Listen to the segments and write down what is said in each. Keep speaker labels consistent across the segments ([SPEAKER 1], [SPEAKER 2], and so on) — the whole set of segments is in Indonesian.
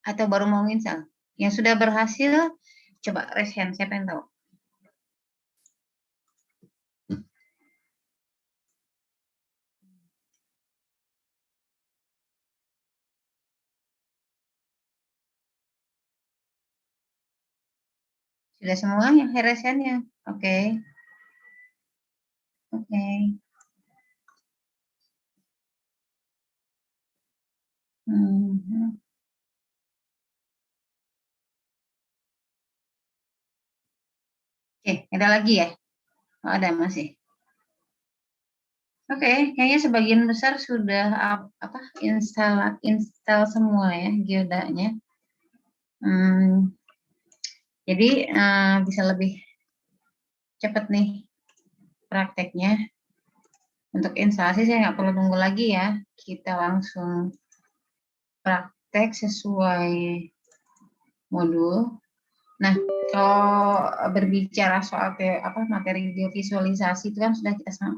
[SPEAKER 1] Atau baru mau install? Yang sudah berhasil, coba raise hand, siapa yang tahu? Sudah semua yang raise hand-nya? Oke. Oke. Oke, ada lagi ya? Oh, ada masih. Oke, kayaknya sebagian besar sudah install semua ya geodanya. Jadi bisa lebih cepat nih prakteknya. Untuk instalasi saya nggak perlu tunggu lagi ya, kita langsung praktek sesuai modul. Nah, kalau berbicara soal materi geovisualisasi itu kan sudah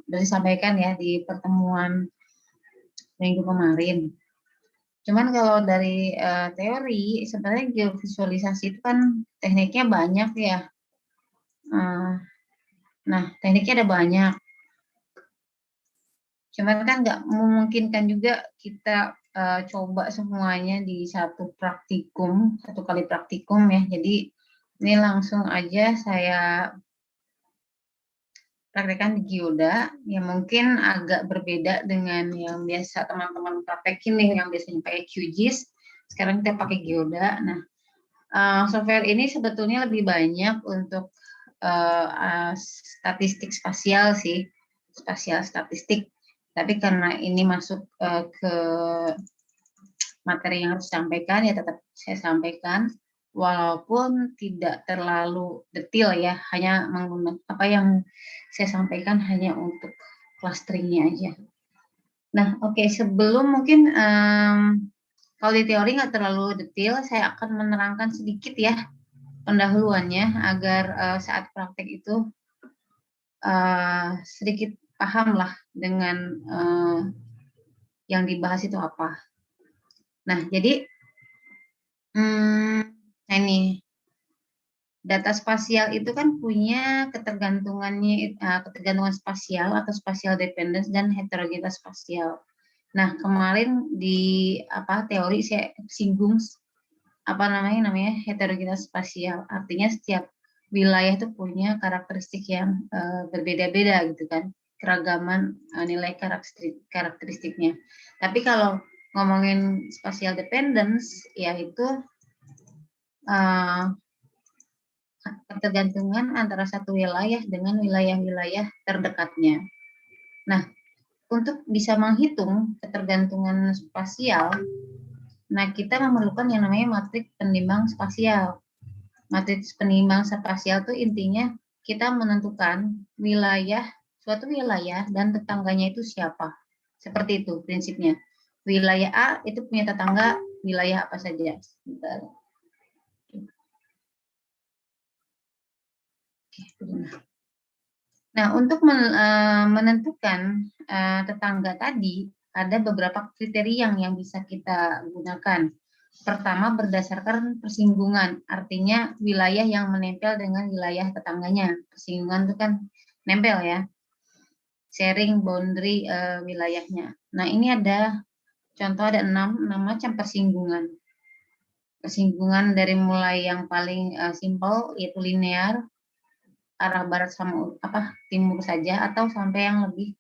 [SPEAKER 1] disampaikan ya di pertemuan minggu kemarin. Cuman kalau dari teori, sebenarnya geovisualisasi itu kan tekniknya banyak ya. Nah, tekniknya ada banyak. Cuman kan nggak memungkinkan juga kita coba semuanya di satu kali praktikum ya. Jadi ini langsung aja saya praktekkan di Geoda, yang mungkin agak berbeda dengan yang biasa teman-teman praktekin nih, yang biasanya pakai QGIS, sekarang kita pakai Geoda. Nah, software ini sebetulnya lebih banyak untuk statistik spasial sih, spasial statistik. Tapi karena ini masuk ke materi yang harus disampaikan, ya tetap saya sampaikan, walaupun tidak terlalu detail ya, hanya menggunakan apa yang saya sampaikan hanya untuk clusteringnya aja. Nah, oke, sebelum mungkin kalau di teori nggak terlalu detail, saya akan menerangkan sedikit ya pendahuluannya agar saat praktek itu sedikit paham lah dengan yang dibahas itu apa. Nah, jadi ini data spasial itu kan punya ketergantungan spasial atau spatial dependence dan heterogenitas spasial. Nah, kemarin di teori saya singgung namanya heterogenitas spasial. Artinya setiap wilayah itu punya karakteristik yang berbeda-beda gitu kan, keragaman nilai karakteristiknya. Tapi kalau ngomongin spatial dependence, yaitu ketergantungan antara satu wilayah dengan wilayah-wilayah terdekatnya. Nah, untuk bisa menghitung ketergantungan spasial, nah kita memerlukan yang namanya matriks penimbang spasial. Matriks penimbang spasial itu intinya kita menentukan suatu wilayah dan tetangganya itu siapa. Seperti itu prinsipnya. Wilayah A itu punya tetangga wilayah apa saja. Nah, untuk menentukan tetangga tadi, ada beberapa kriteria yang bisa kita gunakan. Pertama, berdasarkan persinggungan, artinya wilayah yang menempel dengan wilayah tetangganya. Persinggungan itu kan nempel ya, sharing boundary wilayahnya. Nah, ini ada contoh ada 6 macam persinggungan. Persinggungan dari mulai yang paling simpel, yaitu linear, arah barat sama timur saja, atau sampai yang lebih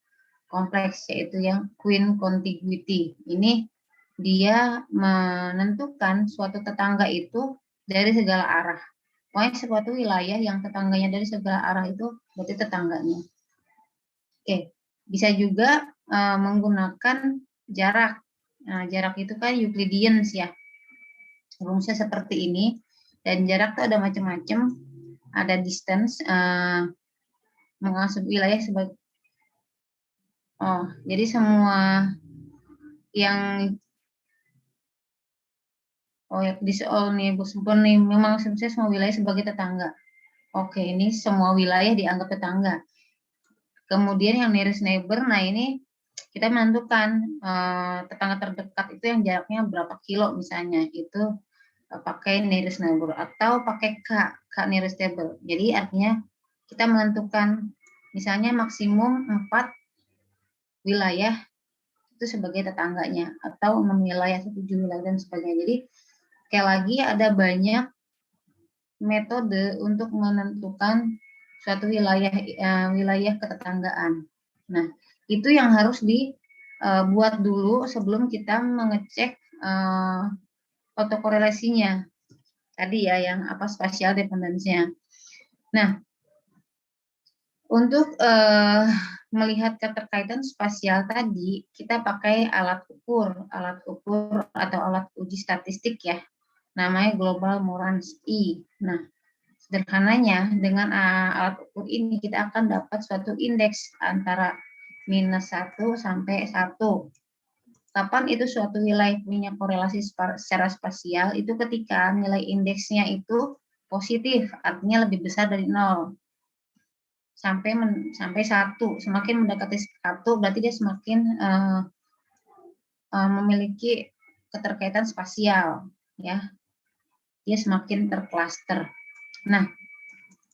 [SPEAKER 1] kompleks, yaitu yang queen contiguity. Ini dia menentukan suatu tetangga itu dari segala arah. Pokoknya suatu wilayah yang tetangganya dari segala arah itu berarti tetangganya. Oke, bisa juga menggunakan jarak. Nah, jarak itu kan Euclidean ya. Rumusnya seperti ini. Dan jarak itu ada macam-macam. Ada distance, mengasuh wilayah sebagai jadi semua yang nih Bu Sempurna nih, memang saya semua wilayah sebagai tetangga. Oke, ini semua wilayah dianggap tetangga. Kemudian yang nearest neighbor, nah ini kita menentukan tetangga terdekat itu yang jaraknya berapa kilo misalnya, itu pakai nearest neighbor atau pakai K nearest table. Jadi artinya kita menentukan misalnya maksimum 4 wilayah itu sebagai tetangganya atau 6 wilayah, 7 wilayah dan sebagainya. Jadi sekali lagi ada banyak metode untuk menentukan suatu wilayah ketetanggaan. Nah, itu yang harus dibuat dulu sebelum kita mengecek autokorelasinya tadi ya, yang apa spatial dependence-nya. Nah, untuk melihat keterkaitan spasial tadi, kita pakai alat ukur atau alat uji statistik ya, namanya Global Moran's E. Nah, sederhananya dengan alat ukur ini kita akan dapat suatu indeks antara -1 sampai 1. Kapan itu suatu wilayah punya korelasi secara spasial? Itu ketika nilai indeksnya itu positif, artinya lebih besar dari 0 sampai 1. Semakin mendekati 1 berarti dia semakin memiliki keterkaitan spasial ya. Dia semakin terklaster. Nah,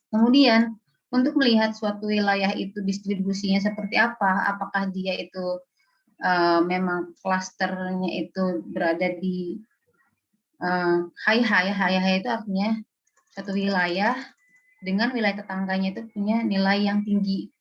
[SPEAKER 1] kemudian untuk melihat suatu wilayah itu distribusinya seperti apa, apakah dia itu memang klasternya itu berada di high itu artinya satu wilayah dengan wilayah tetangganya itu punya nilai yang tinggi.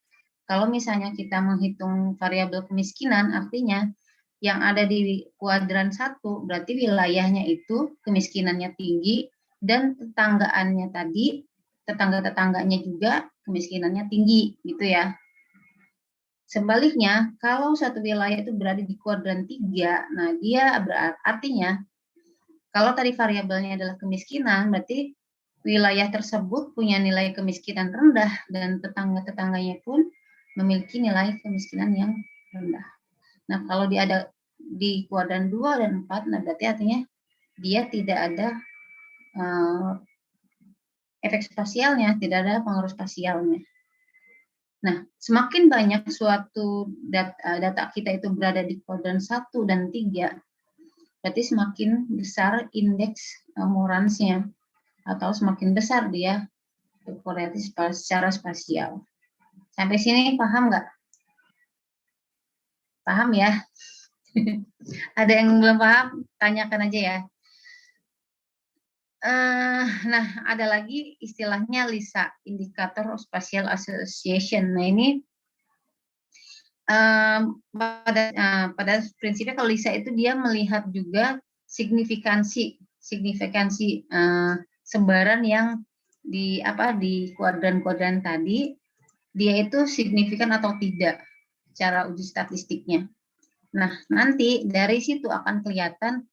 [SPEAKER 1] Kalau misalnya kita menghitung variabel kemiskinan, artinya yang ada di kuadran 1 berarti wilayahnya itu kemiskinannya tinggi dan tetangga-tetangganya juga kemiskinannya tinggi gitu ya. Sebaliknya, kalau satu wilayah itu berada di kuadran 3, nah dia artinya kalau tadi variabelnya adalah kemiskinan, berarti wilayah tersebut punya nilai kemiskinan rendah dan tetangga-tetangganya pun memiliki nilai kemiskinan yang rendah. Nah, kalau dia ada di kuadran 2 dan 4, nah berarti artinya dia tidak ada efek spasialnya, tidak ada pengaruh spasialnya. Nah, semakin banyak suatu data kita itu berada di kuadran 1 dan 3, berarti semakin besar indeks Moran's-nya atau semakin besar dia berkorelasi secara spasial. Sampai sini paham nggak? Paham ya? Ada yang belum paham? Tanyakan aja ya. Nah, ada lagi istilahnya LISA, Indicator of Spatial Association. Nah, ini pada prinsipnya kalau LISA itu dia melihat juga signifikansi sebaran yang di kuadran-kuadran tadi, dia itu signifikan atau tidak secara uji statistiknya. Nah, nanti dari situ akan kelihatan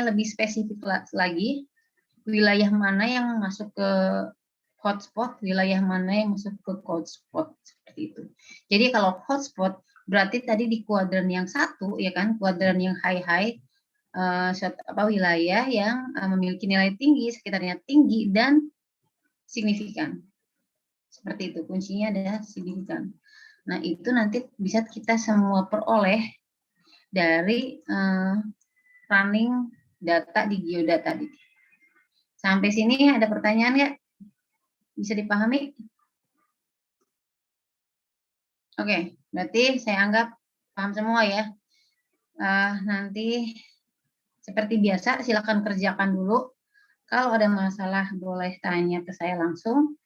[SPEAKER 1] lebih spesifik lagi wilayah mana yang masuk ke hotspot, wilayah mana yang masuk ke cold spot, seperti itu. Jadi kalau hotspot berarti tadi di kuadran yang 1 ya kan, kuadran yang high wilayah yang memiliki nilai tinggi, sekitarnya tinggi dan signifikan. Seperti itu, kuncinya adalah signifikan. Nah, itu nanti bisa kita semua peroleh dari running data di geodata tadi. Sampai sini ada pertanyaan nggak? Bisa dipahami? Oke, berarti saya anggap paham semua ya. Nanti seperti biasa silakan kerjakan dulu. Kalau ada masalah boleh tanya ke saya langsung.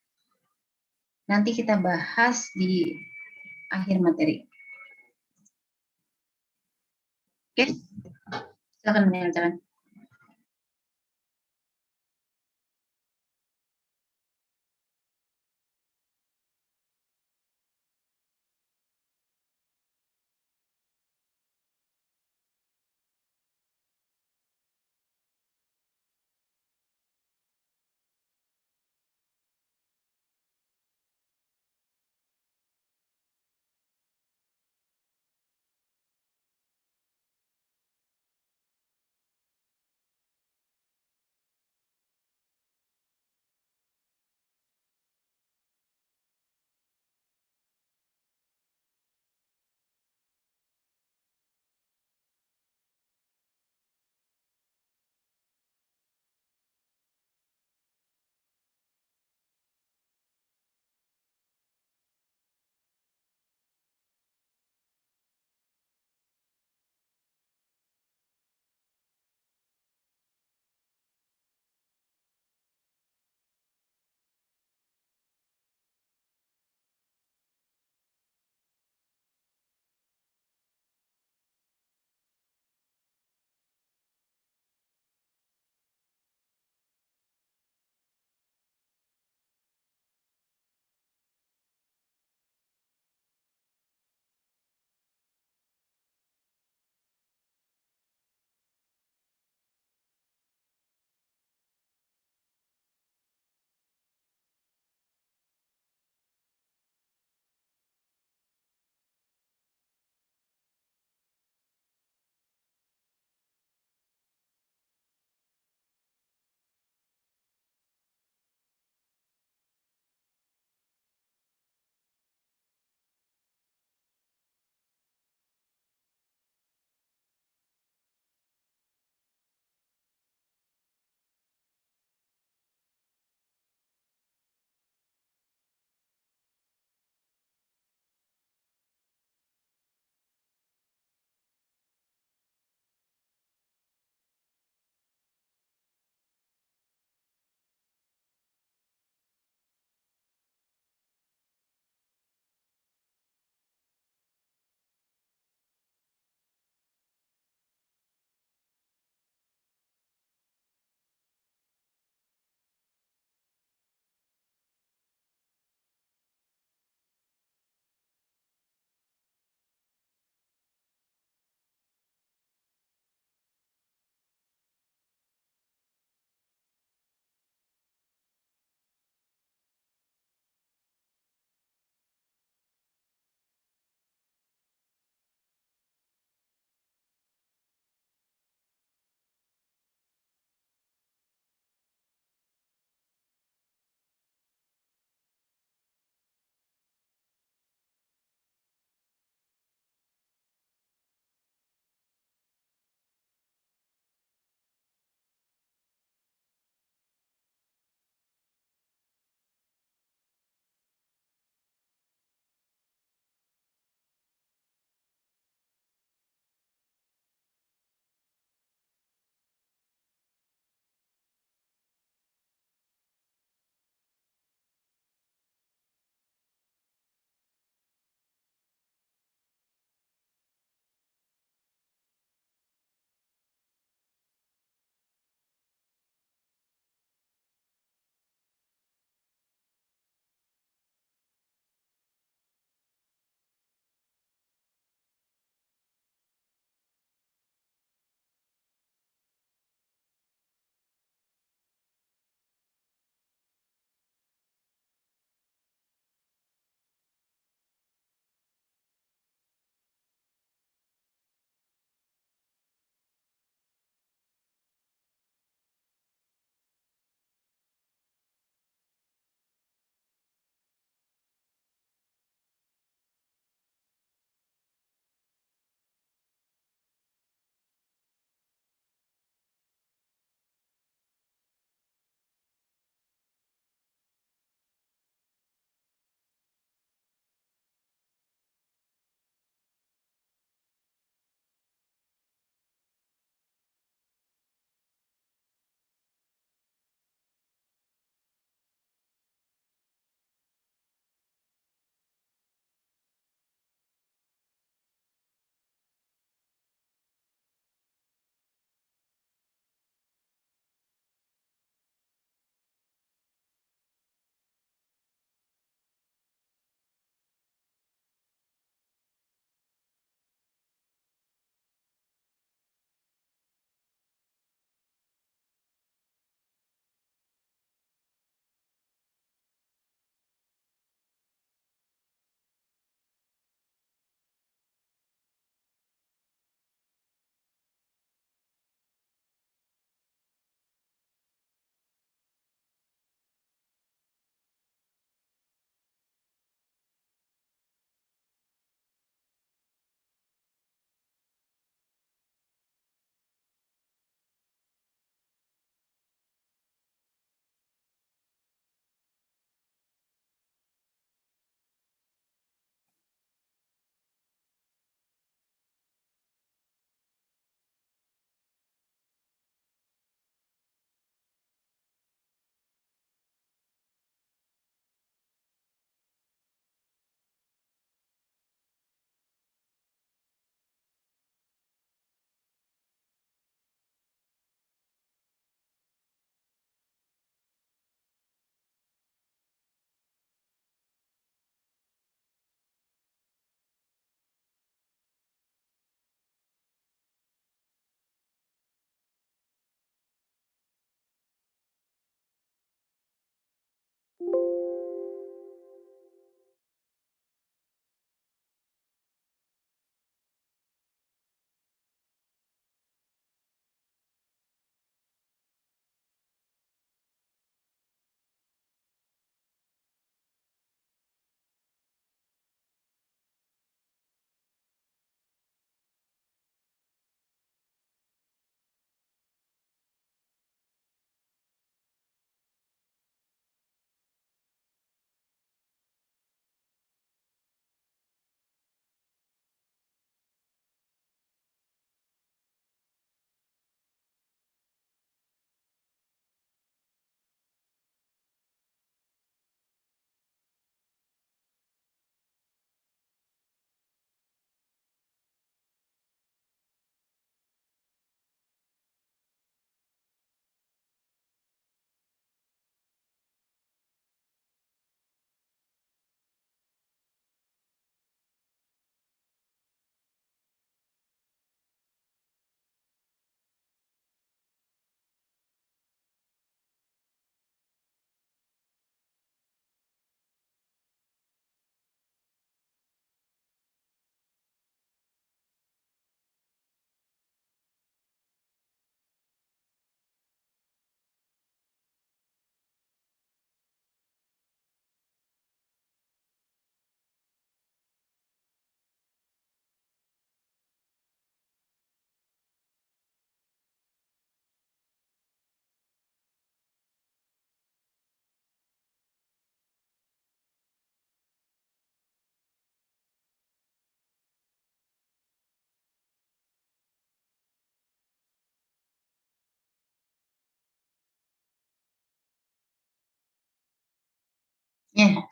[SPEAKER 1] Nanti kita bahas di akhir materi. Oke, silakan menanyakan.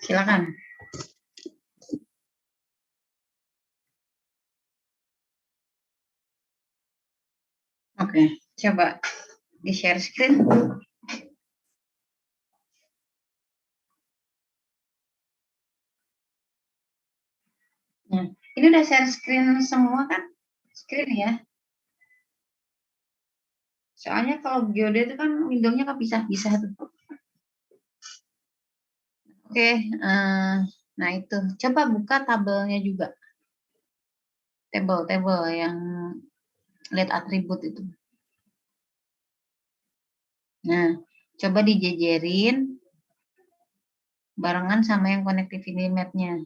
[SPEAKER 1] silakan. Oke, coba di-share screen. Nah, ini udah share screen semua kan? Screen ya. Soalnya kalau geode itu kan window-nya kepisah-pisah tuh. Oke, nah itu. Coba buka tabelnya juga. Table yang lihat atribut itu. Nah, coba dijejerin barengan sama yang connectivity map-nya.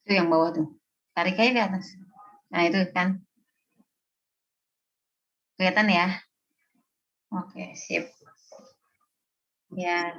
[SPEAKER 1] Itu yang bawah tuh. Tarik aja ke atas. Nah, itu kan. Kelihatan ya? Oke, sip. Ya.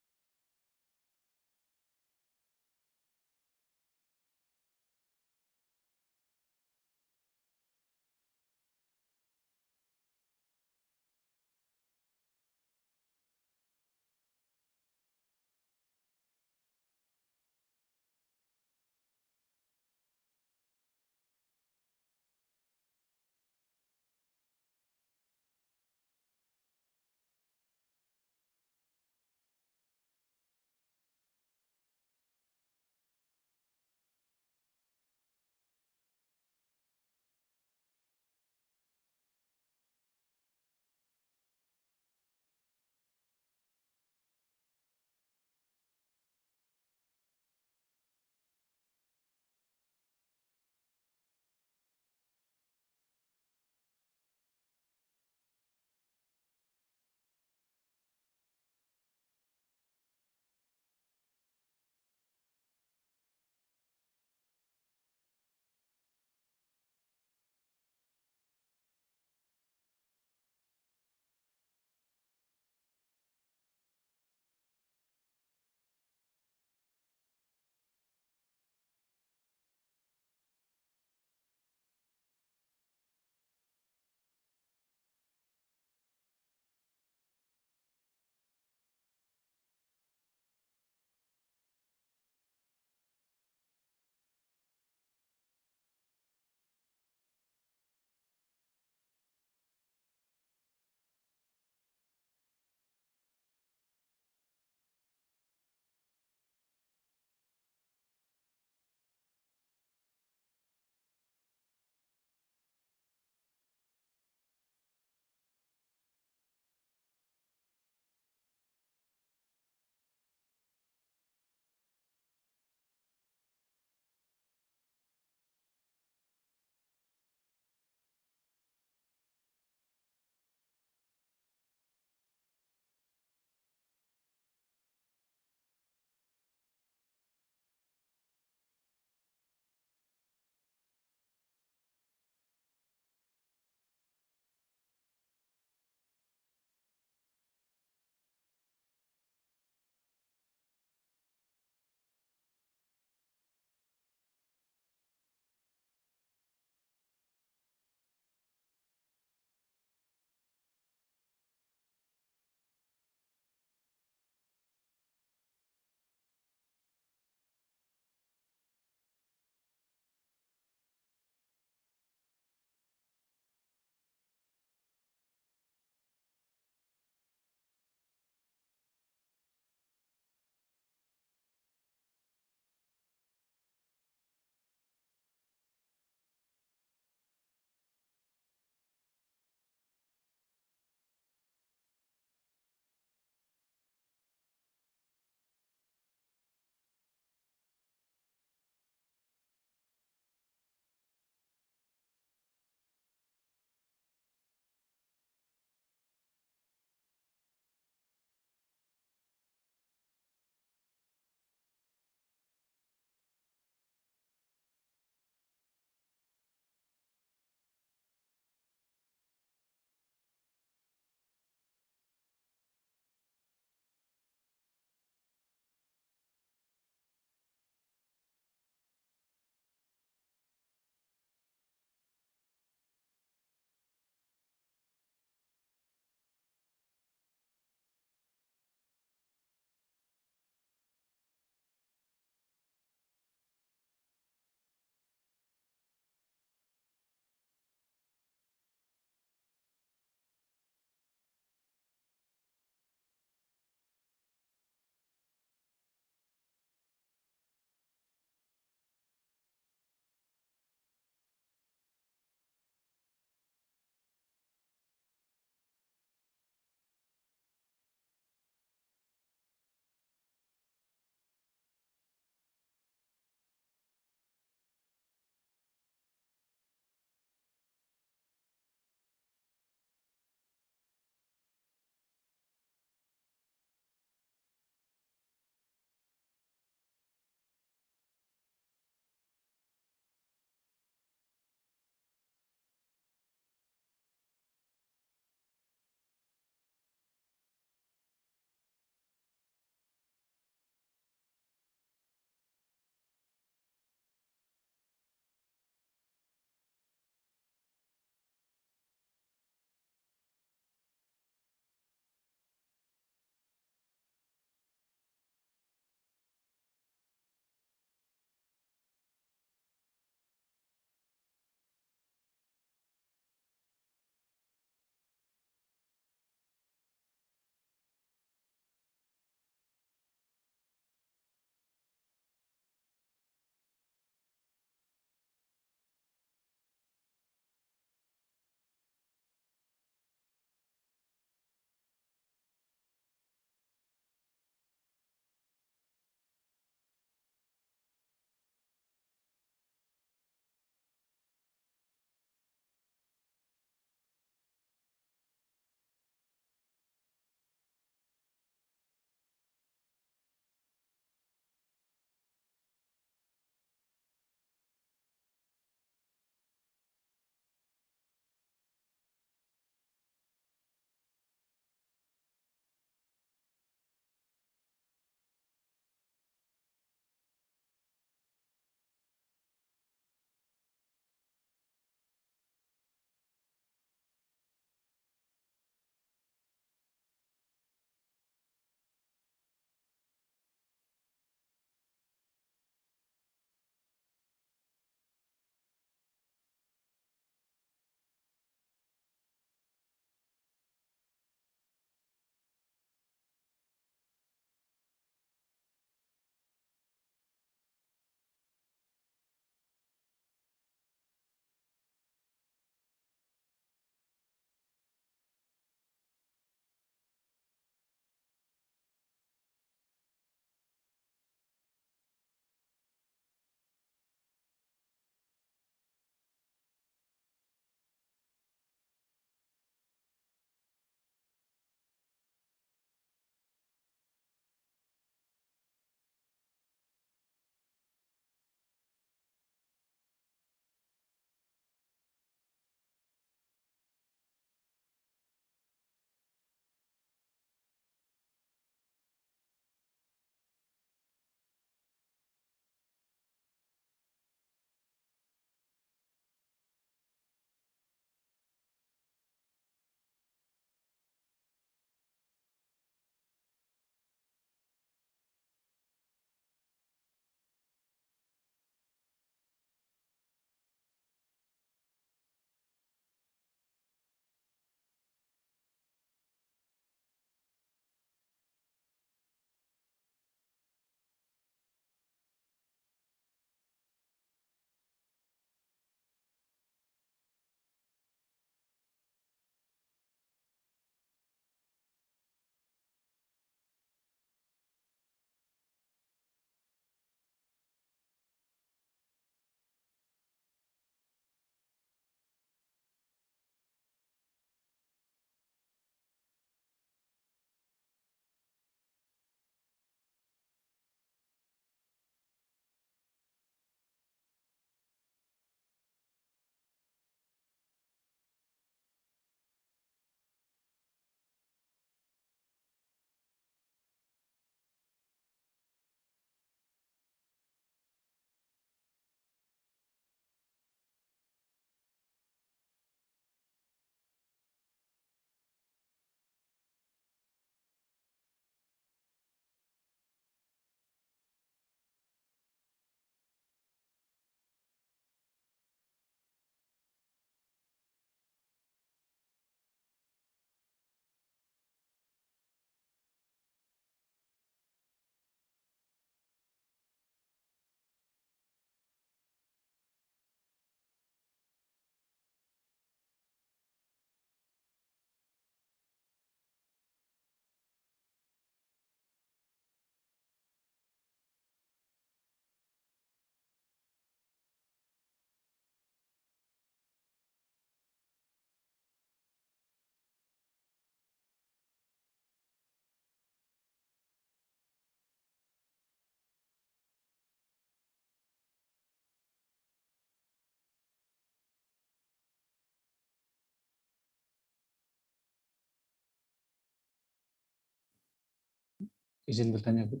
[SPEAKER 2] Izin bertanya, Bu.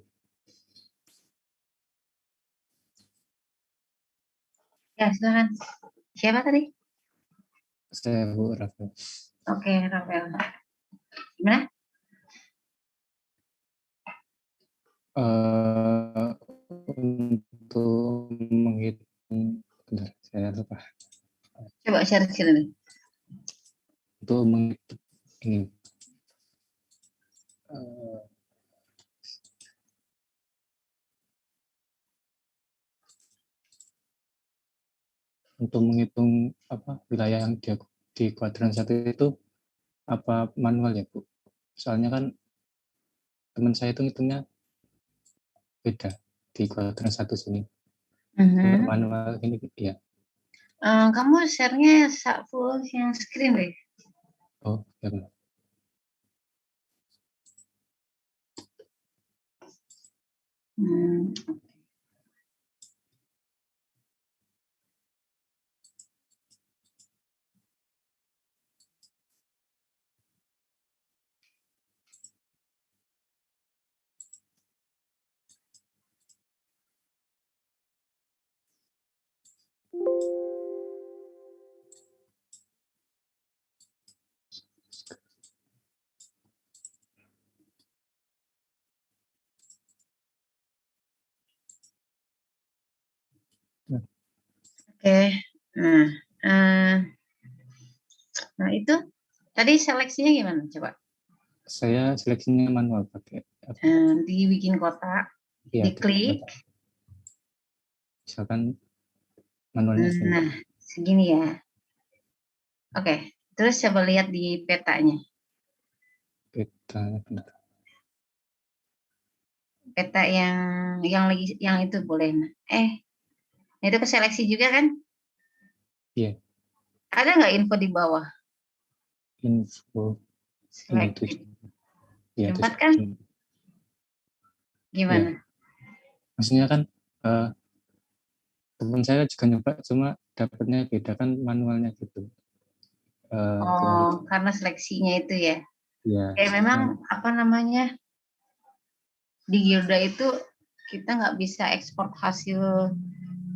[SPEAKER 1] Ya, silakan. Siapa tadi?
[SPEAKER 2] Saya Bu Rafael.
[SPEAKER 1] Oke, Rafael. Gimana?
[SPEAKER 2] Untuk menghitung, bentar, saya lupa.
[SPEAKER 1] Coba share nih.
[SPEAKER 2] Untuk menghitung ini, untuk menghitung wilayah yang di kuadran 1 itu apa manual ya, Bu? Soalnya kan teman saya itu ngitungnya beda di kuadran 1 sini. Kalau manual ini ya.
[SPEAKER 1] Kamu share-nya full yang screen deh.
[SPEAKER 2] Oh, ya benar.
[SPEAKER 1] Oke. Nah itu tadi seleksinya gimana? Coba.
[SPEAKER 2] Saya seleksinya manual pakai apa?
[SPEAKER 1] Dibikin kotak,
[SPEAKER 2] Ya,
[SPEAKER 1] diklik.
[SPEAKER 2] Misalkan manualnya segini.
[SPEAKER 1] Nah, segini ya. Oke, terus coba lihat di petanya.
[SPEAKER 2] Petanya benar.
[SPEAKER 1] Peta yang itu boleh. Itu ke seleksi juga kan?
[SPEAKER 2] Iya.
[SPEAKER 1] Ada nggak info di bawah?
[SPEAKER 2] Info ini tuh. Ya,
[SPEAKER 1] Tempat kan? Gimana?
[SPEAKER 2] Ya. Maksudnya kan teman saya juga nyoba, cuma dapatnya beda kan manualnya gitu.
[SPEAKER 1] Karena seleksinya itu ya.
[SPEAKER 2] Ya.
[SPEAKER 1] Memang apa namanya, di Gilda itu kita nggak bisa ekspor hasil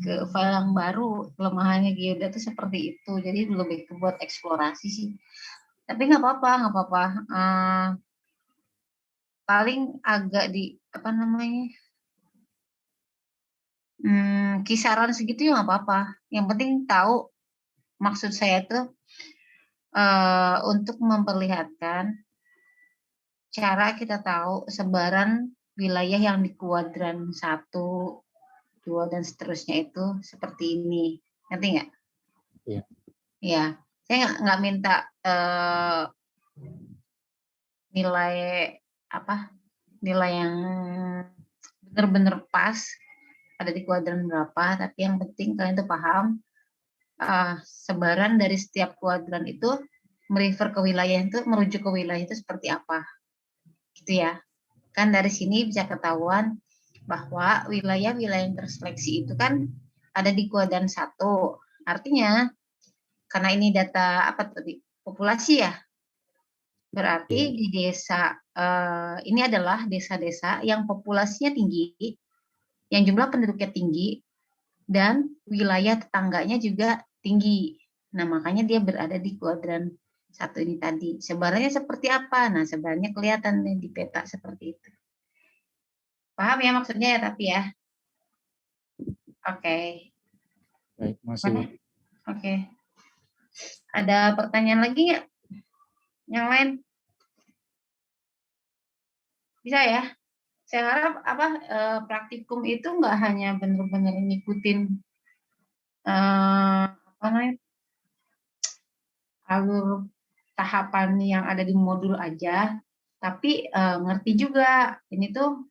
[SPEAKER 1] ke file yang baru. Kelemahannya Gilda itu seperti itu. Jadi lebih ke buat eksplorasi sih. Tapi nggak apa-apa. Paling agak di apa namanya, kisaran segitu ya nggak apa-apa. Yang penting tahu maksud saya tuh untuk memperlihatkan cara kita tahu sebaran wilayah yang di kuadran 1, 2, dan seterusnya itu seperti ini. Ngerti nggak?
[SPEAKER 2] Iya.
[SPEAKER 1] Ya, saya nggak minta nilai nilai yang benar-benar pas ada di kuadran berapa, tapi yang penting kalian tuh paham sebaran dari setiap kuadran itu merujuk ke wilayah itu seperti apa, gitu ya. Kan dari sini bisa ketahuan bahwa wilayah-wilayah yang terseleksi itu kan ada di kuadran 1. Artinya karena ini data populasi ya, berarti di desa ini adalah desa-desa yang populasinya tinggi, yang jumlah penduduknya tinggi, dan wilayah tetangganya juga tinggi. Nah, makanya dia berada di kuadran 1 ini tadi. Sebarannya seperti apa? Nah, sebarannya kelihatan nih di peta seperti itu. Paham ya maksudnya ya, tapi ya? Oke.
[SPEAKER 2] Baik, masih.
[SPEAKER 1] Oke. Ada pertanyaan lagi nggak? Yang lain? Bisa ya? Saya harap praktikum itu nggak hanya benar-benar ngikutin alur tahapan yang ada di modul aja, tapi ngerti juga ini tuh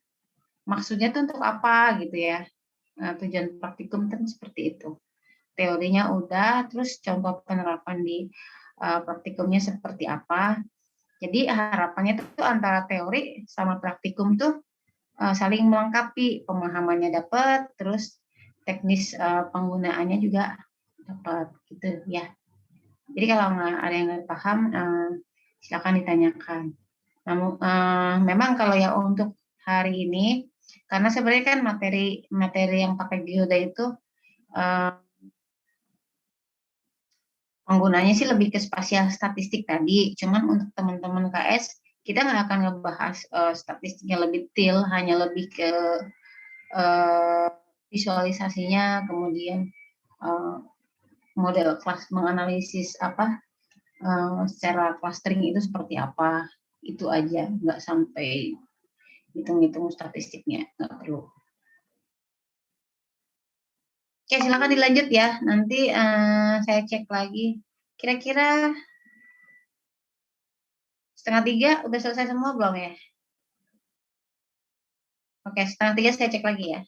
[SPEAKER 1] maksudnya tuh untuk apa gitu ya. Tujuan praktikum kan seperti itu. Teorinya udah, terus contoh penerapan di praktikumnya seperti apa. Jadi harapannya tuh antara teori sama praktikum tuh saling melengkapi, pemahamannya dapat, terus teknis penggunaannya juga dapat gitu ya. Jadi kalau nggak ada yang nggak paham, silakan ditanyakan. Namun memang kalau yang untuk hari ini, karena sebenarnya kan materi yang pakai geoda itu penggunanya sih lebih ke spasial statistik tadi. Cuman untuk teman-teman KS, kita nggak akan ngebahas statistiknya lebih detail, hanya lebih ke visualisasinya, kemudian model kelas menganalisis secara clustering itu seperti apa, itu aja, nggak sampai hitung-hitung statistiknya, nggak perlu. Oke, silakan dilanjut ya. Nanti saya cek lagi. Kira-kira 2:30 udah selesai semua belum ya? Oke, 2:30 saya cek lagi ya.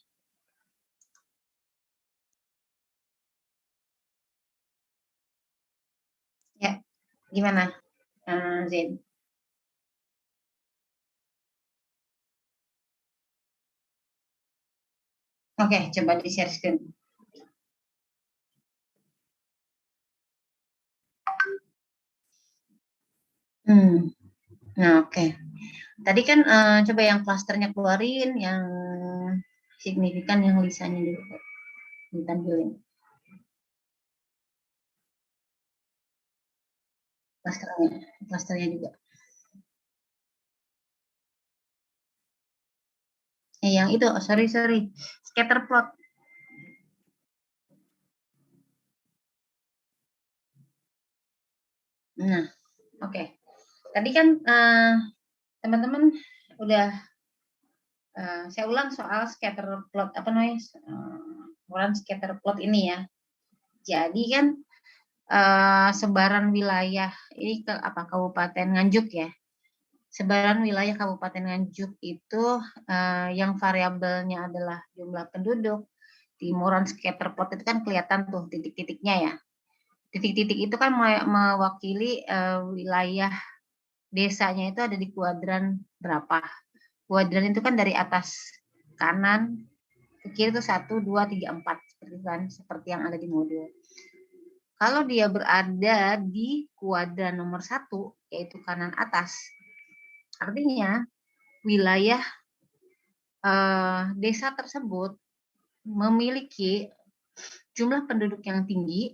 [SPEAKER 1] Ya, gimana, Zain? Oke, coba di share screen. Nah, oke. Tadi kan coba yang klasternya keluarin, yang signifikan, yang lisanya dulu ditampilin. Klasternya juga. Yang itu, sorry, scatter plot. Nah, oke. Tadi kan teman-teman udah saya ulang soal scatter plot ulang scatter plot ini ya. Jadi kan sebaran wilayah ini ke Kabupaten Nganjuk ya. Sebaran wilayah Kabupaten Nganjuk itu yang variabelnya adalah jumlah penduduk. Di Moran scatter plot itu kan kelihatan tuh titik-titiknya ya. Titik-titik itu kan mewakili wilayah desanya itu ada di kuadran berapa. Kuadran itu kan dari atas kanan ke kiri itu 1, 2, 3, 4 seperti yang ada di modul. Kalau dia berada di kuadran nomor 1, yaitu kanan atas, artinya wilayah desa tersebut memiliki jumlah penduduk yang tinggi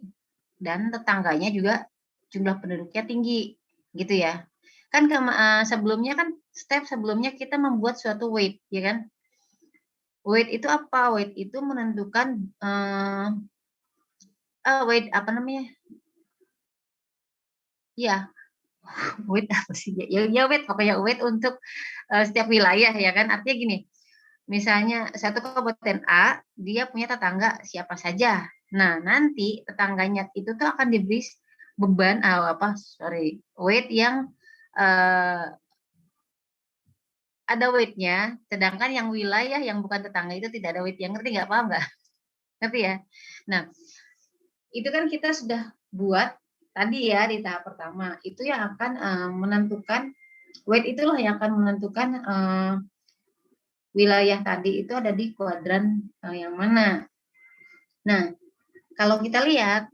[SPEAKER 1] dan tetangganya juga jumlah penduduknya tinggi, gitu ya. Kan sebelumnya kan step sebelumnya kita membuat suatu weight, ya kan? Weight itu apa? Weight itu menentukan weight apa namanya? Ya, weight apa sih? Ya weight, pokoknya weight untuk setiap wilayah ya kan. Artinya gini, misalnya satu kabupaten A, dia punya tetangga siapa saja. Nah, nanti tetangganya itu tuh akan diberi beban weight yang ada weight-nya, sedangkan yang wilayah yang bukan tetangga itu tidak ada weight. Yang ngerti nggak, paham nggak? Ngerti ya? Nah, itu kan kita sudah buat tadi ya di tahap pertama. Itu yang akan menentukan, weight itulah yang akan menentukan wilayah tadi itu ada di kuadran yang mana. Nah, kalau kita lihat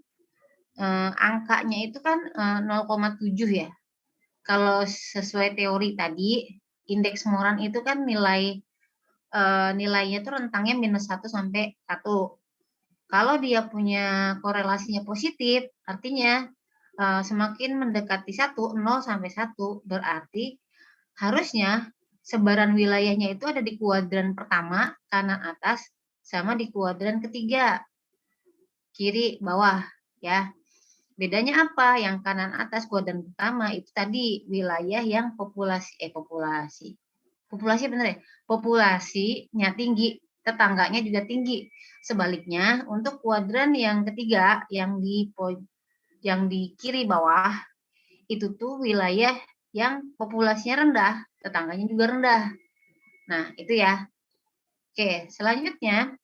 [SPEAKER 1] angkanya itu kan 0,7 ya. Kalau sesuai teori tadi, indeks Moran itu kan nilainya itu rentangnya -1 sampai 1. Kalau dia punya korelasinya positif, artinya semakin mendekati 1, 0 sampai 1, berarti harusnya sebaran wilayahnya itu ada di kuadran pertama, kanan atas, sama di kuadran ketiga, kiri bawah ya. Bedanya apa? Yang kanan atas kuadran pertama itu tadi wilayah yang populasi benar ya? Populasinya tinggi, tetangganya juga tinggi. Sebaliknya untuk kuadran yang ketiga yang di kiri bawah itu tuh wilayah yang populasinya rendah, tetangganya juga rendah. Nah, itu ya. Oke, selanjutnya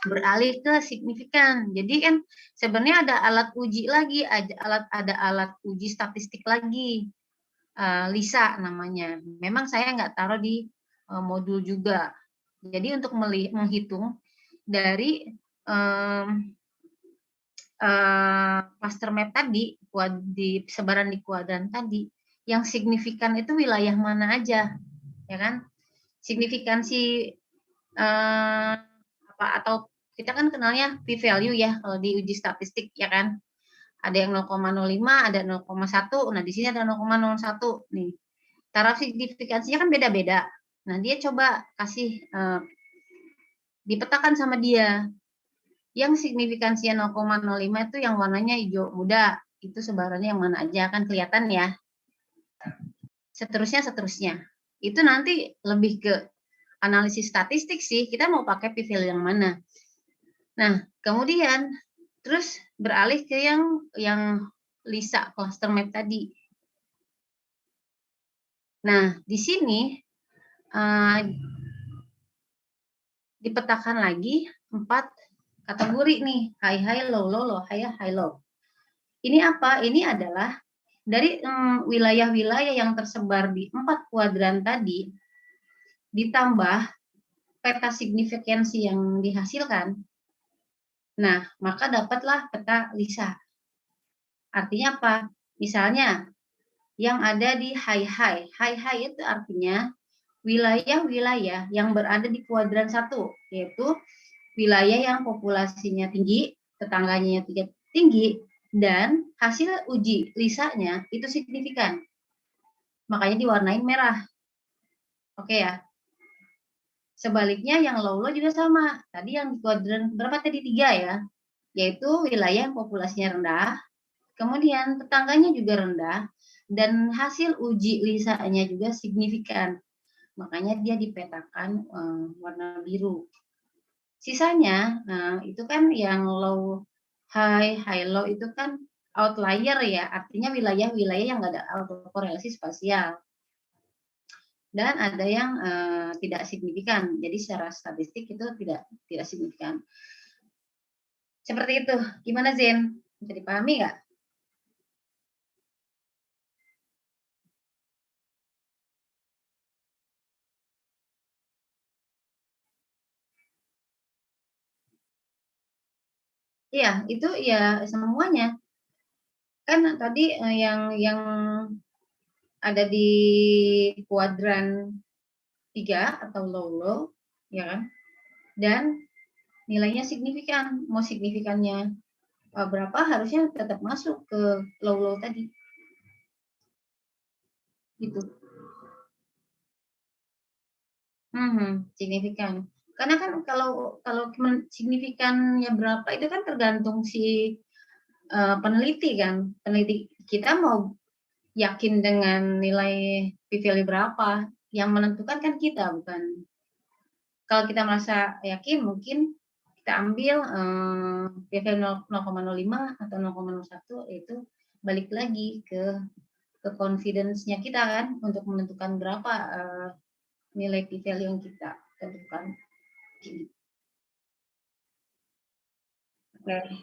[SPEAKER 1] beralih ke signifikan. Jadi kan sebenarnya ada alat uji lagi, ada alat uji statistik lagi. LISA namanya. Memang saya nggak taruh di modul juga. Jadi untuk menghitung dari cluster map tadi, sebaran di kuadran tadi, yang signifikan itu wilayah mana aja, ya kan? signifikansi apa atau kita kan kenalnya p-value ya kalau di uji statistik ya kan. Ada yang 0,05, ada 0,1. Nah, di sini ada 0,01 nih. Taraf signifikansinya kan beda-beda. Nah, dia coba kasih dipetakan sama dia. Yang signifikansinya 0,05 itu yang warnanya hijau muda. Itu sebarannya yang mana aja kan kelihatan ya. Seterusnya. Itu nanti lebih ke analisis statistik sih, kita mau pakai p-value yang mana. Nah, kemudian terus beralih ke yang LISA cluster map tadi. Nah, di sini dipetakan lagi 4 kategori nih, high, low, high, low. Ini apa? Ini adalah dari wilayah-wilayah yang tersebar di 4 kuadran tadi, ditambah peta signifikansi yang dihasilkan. Nah, maka dapatlah peta LISA. Artinya apa? Misalnya, yang ada di high. High itu artinya wilayah-wilayah yang berada di kuadran 1, yaitu wilayah yang populasinya tinggi, tetangganya tinggi, dan hasil uji LISA-nya itu signifikan. Makanya diwarnain merah. Oke ya. Sebaliknya yang low juga sama. Tadi yang di kuadran berapa tadi? 3 ya. Yaitu wilayah yang populasinya rendah, kemudian tetangganya juga rendah, dan hasil uji LISA-nya juga signifikan. Makanya dia dipetakan warna biru. Sisanya, itu kan yang low, high, low itu kan outlier ya, artinya wilayah-wilayah yang nggak ada autokorelasi spasial. Dan ada yang tidak signifikan, jadi secara statistik itu tidak signifikan. Seperti itu. Gimana Zen? Bisa dipahami nggak? Iya, itu ya semuanya. Kan tadi yang ada di kuadran 3 atau low, ya kan? Dan nilainya signifikan. Mau signifikannya berapa harusnya tetap masuk ke low tadi. Gitu. Signifikan. Karena kan kalau signifikannya berapa itu kan tergantung si peneliti kan. Peneliti kita mau yakin dengan nilai p-value berapa, yang menentukan kan kita, bukan. Kalau kita merasa yakin, mungkin kita ambil p-value 0,05 atau 0,01, itu balik lagi ke confidence-nya kita kan, untuk menentukan berapa nilai p-value yang kita tentukan. Oke.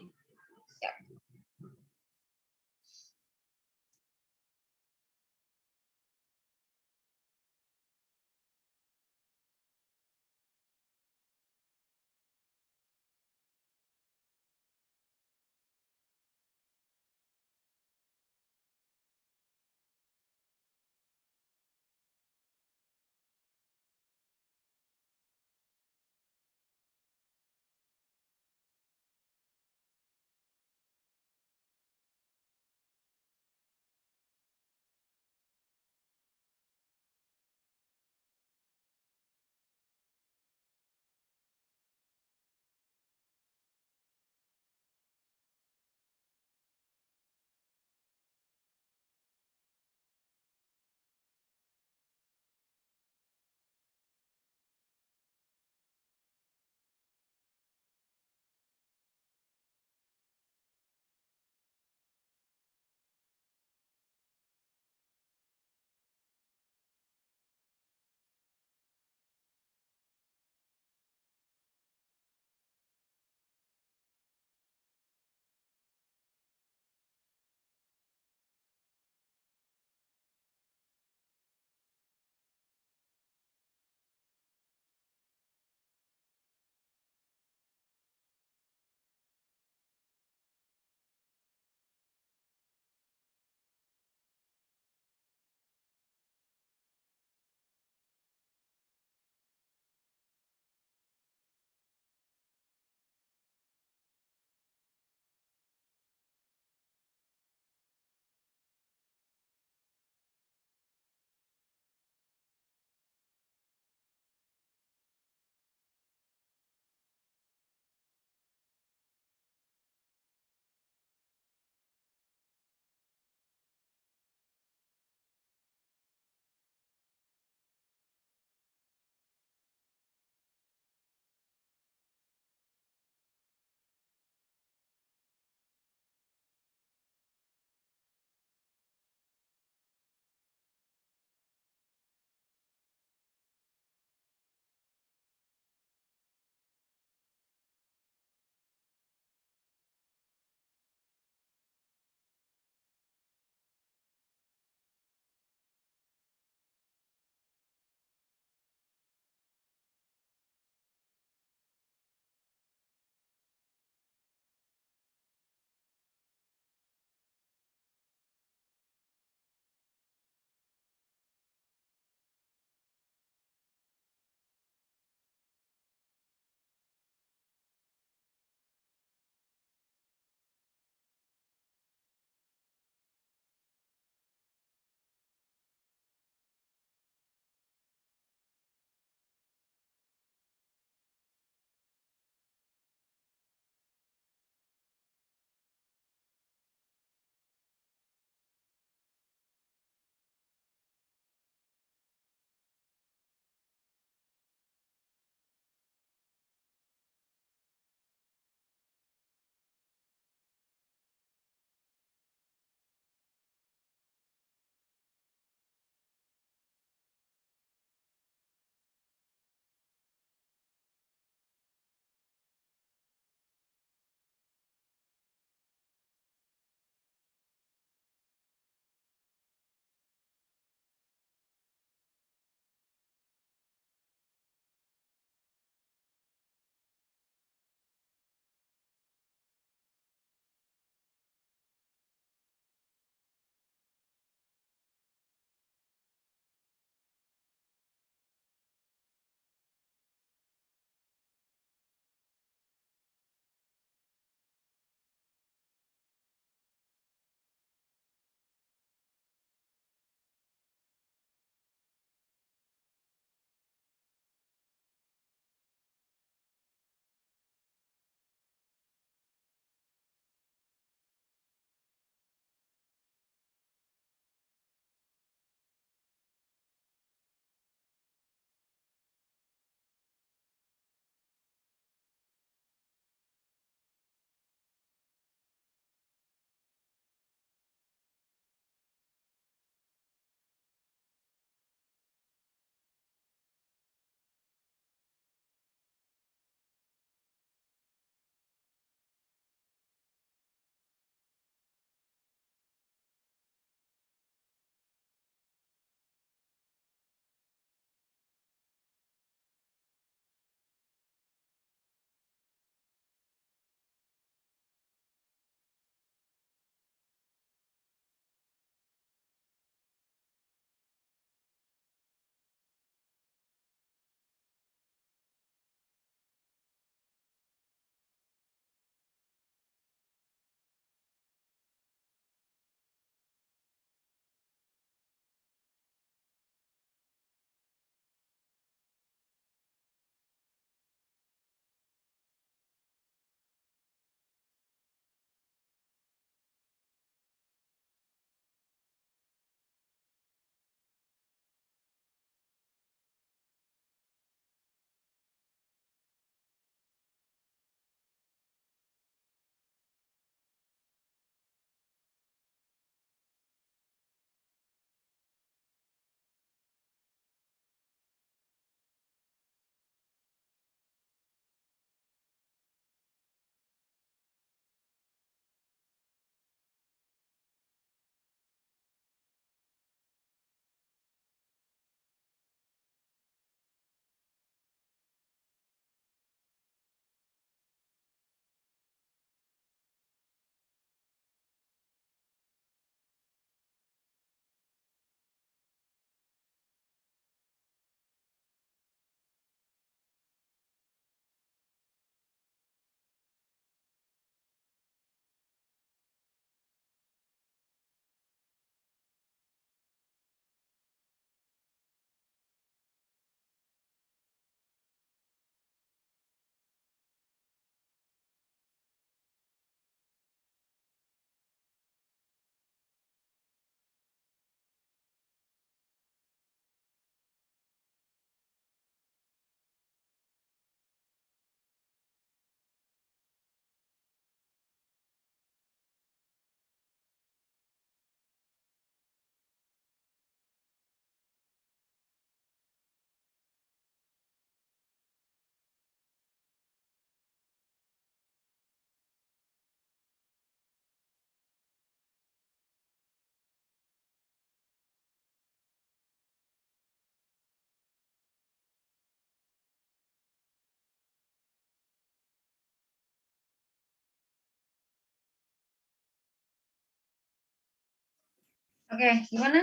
[SPEAKER 1] Oke, gimana?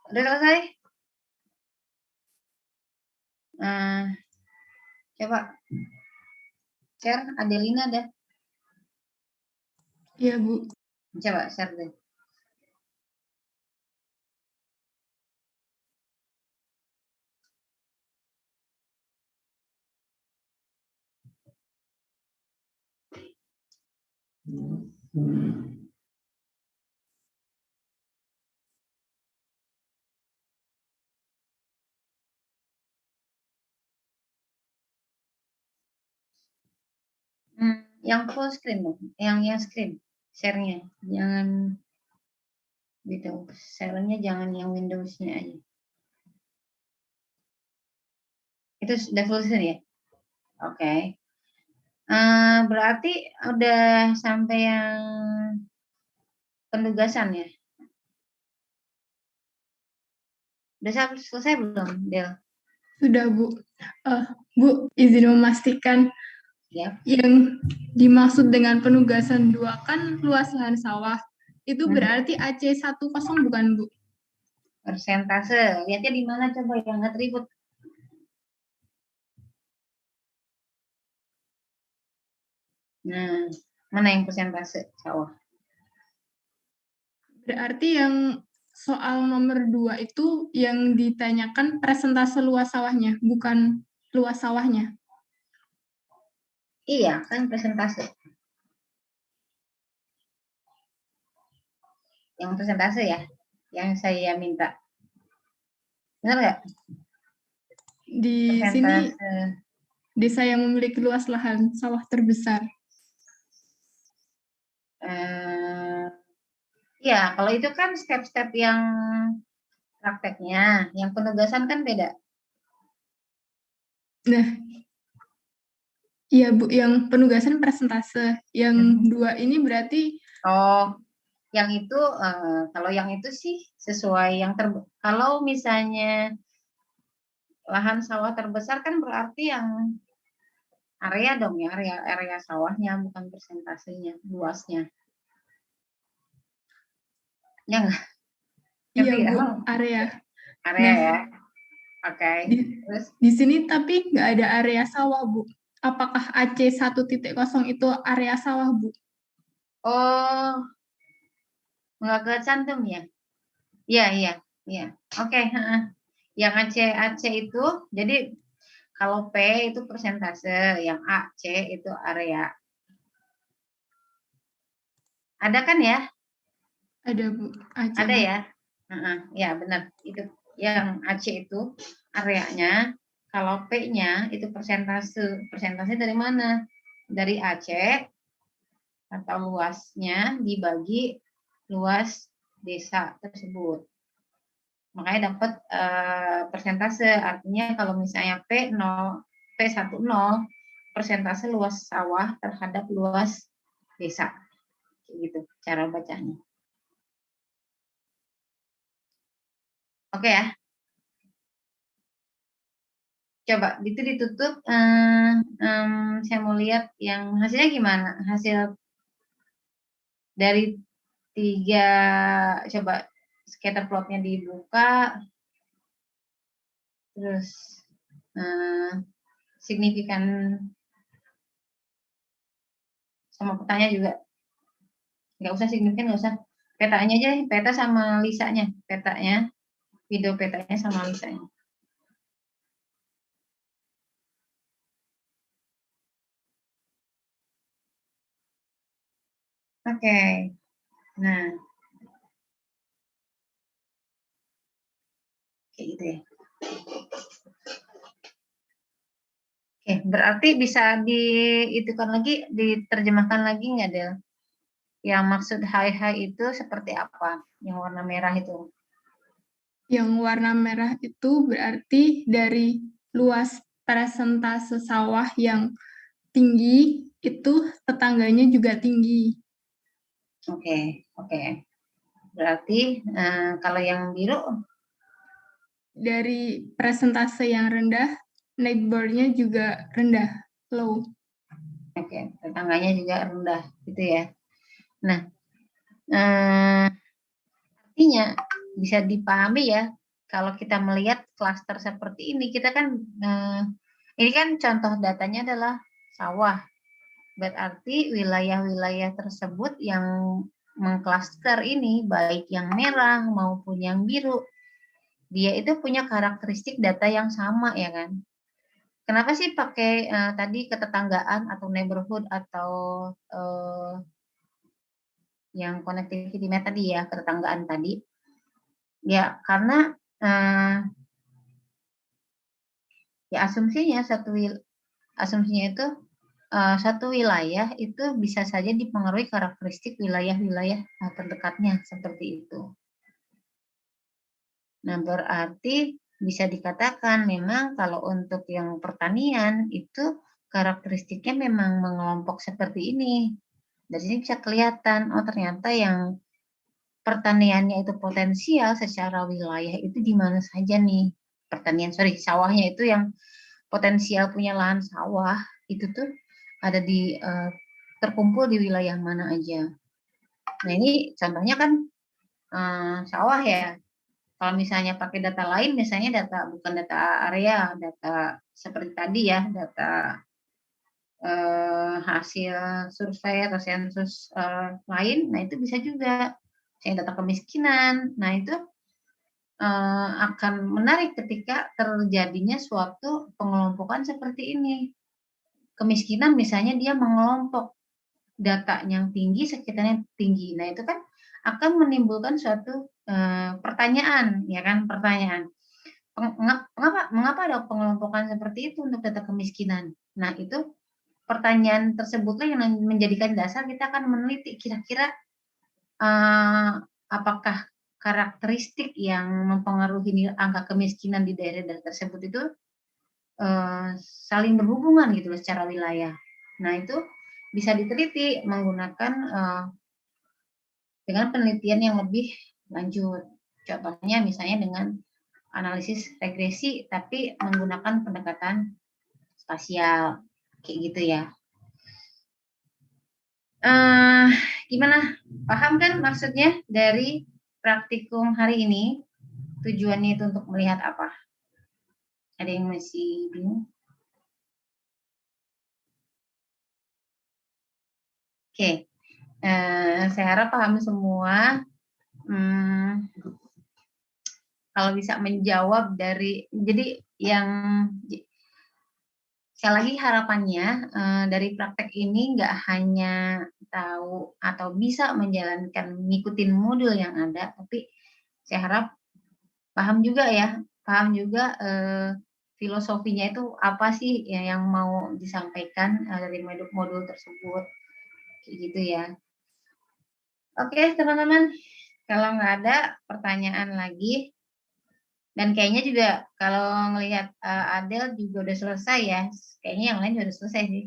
[SPEAKER 1] Udah selesai? Coba share, Adelina ada?
[SPEAKER 3] Iya, Bu.
[SPEAKER 1] Coba share deh. Yang full screen dong, yang screen share-nya, jangan gitu, share-nya jangan yang Windows-nya aja. Itu sudah full screen ya? Oke. Berarti udah sampai yang penugasan ya? Udah selesai belum, Del?
[SPEAKER 3] Sudah, Bu. Bu, izin memastikan
[SPEAKER 1] Ya.
[SPEAKER 3] yang dimaksud dengan penugasan 2 kan luas lahan sawah. Itu berarti AC10 bukan, Bu?
[SPEAKER 1] Persentase. Lihatnya di mana coba yang atribut. Nah, mana yang persentase sawah?
[SPEAKER 3] Berarti yang soal nomor 2 itu yang ditanyakan persentase luas sawahnya, bukan luas sawahnya.
[SPEAKER 1] Iya, kan persentase. Yang persentase ya, yang saya minta. Benar nggak?
[SPEAKER 3] Di sini desa yang memiliki luas lahan sawah terbesar.
[SPEAKER 1] Ya, kalau itu kan step-step yang prakteknya, yang penugasan kan beda.
[SPEAKER 3] Nah, iya Bu, yang penugasan persentase, yang 2 ini berarti.
[SPEAKER 1] Oh, yang itu kalau yang itu sih sesuai yang kalau misalnya lahan sawah terbesar kan berarti yang area dong ya, area sawahnya bukan persentasenya, luasnya. Ya nggak?
[SPEAKER 3] Iya Bu, area.
[SPEAKER 1] Area ya. Oke.
[SPEAKER 3] Terus di sini tapi nggak ada area sawah, Bu. Apakah AC1.0 itu area sawah, Bu?
[SPEAKER 1] Oh, nggak kecantum ya? Iya, iya, iya. Oke. Yang AC itu, jadi kalau P itu persentase, yang AC itu area. Ada kan ya?
[SPEAKER 3] Ada, Bu. AC.
[SPEAKER 1] Ada ya? Ya, benar. Itu yang AC itu areanya. Kalau P-nya itu persentase. Persentase dari mana? Dari AC atau luasnya dibagi luas desa tersebut. Makanya dapat persentase. Artinya kalau misalnya P10 persentase luas sawah terhadap luas desa. Gitu cara bacanya. Oke ya. Coba itu ditutup. Saya mau lihat yang hasilnya gimana. Hasil dari 3, coba scatter plotnya dibuka. Terus signifikan sama petanya juga. Nggak usah signifikan, nggak usah. Petanya aja, peta sama lisanya. Petanya, video petanya sama lisanya. Oke. Nah. Kayak gitu ya. Oke, berarti bisa diitukan lagi, diterjemahkan lagi nggak, Del? Yang maksud high itu seperti apa? Yang warna merah itu?
[SPEAKER 3] Yang warna merah itu berarti dari luas persentase sawah yang tinggi, itu tetangganya juga tinggi.
[SPEAKER 1] Oke. Berarti kalau yang biru?
[SPEAKER 3] Dari persentase yang rendah, neighbor-nya juga rendah, low.
[SPEAKER 1] Oke, tetangganya juga rendah, gitu ya. Nah, Artinya bisa dipahami ya, kalau kita melihat klaster seperti ini, kita kan ini kan contoh datanya adalah sawah. Berarti wilayah-wilayah tersebut yang mengklaster ini, baik yang merah maupun yang biru, dia itu punya karakteristik data yang sama ya kan. Kenapa sih pakai tadi ketetanggaan atau neighborhood atau yang connectivity map tadi ya, ketetanggaan tadi? Ya karena ya asumsinya itu satu wilayah itu bisa saja dipengaruhi karakteristik wilayah-wilayah terdekatnya seperti itu. Nah, berarti bisa dikatakan memang kalau untuk yang pertanian itu karakteristiknya memang mengelompok seperti ini. Dari sini bisa kelihatan, oh ternyata yang pertaniannya itu potensial secara wilayah itu di mana saja nih. Sawahnya itu yang potensial punya lahan sawah itu tuh ada di terkumpul di wilayah mana aja. Nah ini contohnya kan sawah ya. Kalau misalnya pakai data lain, misalnya bukan data area, data seperti tadi ya, data hasil survei atau sensus lain, nah itu bisa juga. Misalnya data kemiskinan, nah itu akan menarik ketika terjadinya suatu pengelompokan seperti ini. Kemiskinan misalnya dia mengelompok data yang tinggi, sekitarnya tinggi. Nah itu kan akan menimbulkan suatu pertanyaan, ya kan? Pertanyaan. Mengapa ada pengelompokan seperti itu untuk data kemiskinan? Nah itu pertanyaan tersebutlah yang menjadikan dasar kita akan meneliti kira-kira apakah karakteristik yang mempengaruhi angka kemiskinan di daerah tersebut itu saling berhubungan gitu loh secara wilayah. Nah itu bisa diteliti menggunakan dengan penelitian yang lebih lanjut. Contohnya misalnya dengan analisis regresi tapi menggunakan pendekatan spasial kayak gitu ya. Gimana? Paham kan maksudnya dari praktikum hari ini? Tujuannya itu untuk melihat apa? Ada yang masih bingung? Oke. Saya harap paham semua. Kalau bisa menjawab jadi yang sekali lagi harapannya dari praktek ini nggak hanya tahu atau bisa menjalankan ngikutin modul yang ada, tapi saya harap paham juga filosofinya itu apa sih ya yang mau disampaikan dari modul tersebut, kayak gitu ya. Oke teman-teman, kalau nggak ada pertanyaan lagi, dan kayaknya juga kalau ngelihat Adel juga udah selesai ya, kayaknya yang lain udah selesai sih.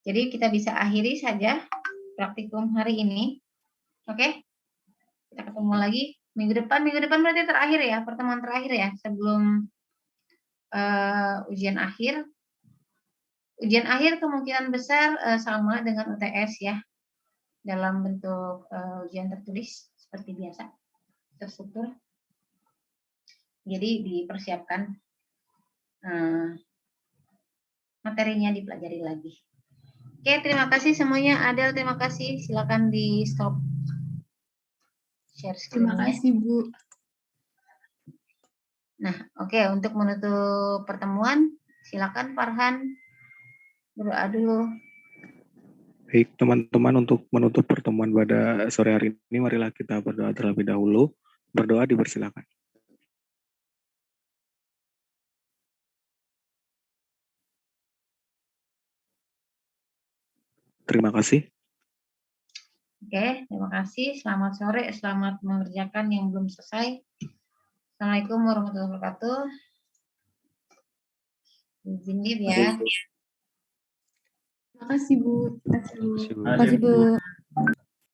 [SPEAKER 1] Jadi kita bisa akhiri saja praktikum hari ini. Oke? Kita ketemu lagi minggu depan berarti terakhir ya, pertemuan terakhir ya, sebelum ujian akhir. Ujian akhir kemungkinan besar sama dengan UTS ya, dalam bentuk ujian tertulis seperti biasa, terstruktur. Jadi dipersiapkan materinya dipelajari lagi. Oke, terima kasih semuanya. Adel, terima kasih. Silakan di stop share screen-nya.
[SPEAKER 3] Terima kasih, Bu.
[SPEAKER 1] Nah, oke, untuk menutup pertemuan, silakan Farhan berdoa dulu.
[SPEAKER 4] Baik, teman-teman, untuk menutup pertemuan pada sore hari ini, marilah kita berdoa terlebih dahulu. Berdoa dipersilakan. Terima kasih.
[SPEAKER 1] Oke, terima kasih. Selamat sore, selamat mengerjakan yang belum selesai. Assalamualaikum warahmatullahi wabarakatuh. Izin ya.
[SPEAKER 3] Terima kasih, Bu.
[SPEAKER 4] Terima kasih, Bu.
[SPEAKER 5] Terima kasih, Bu.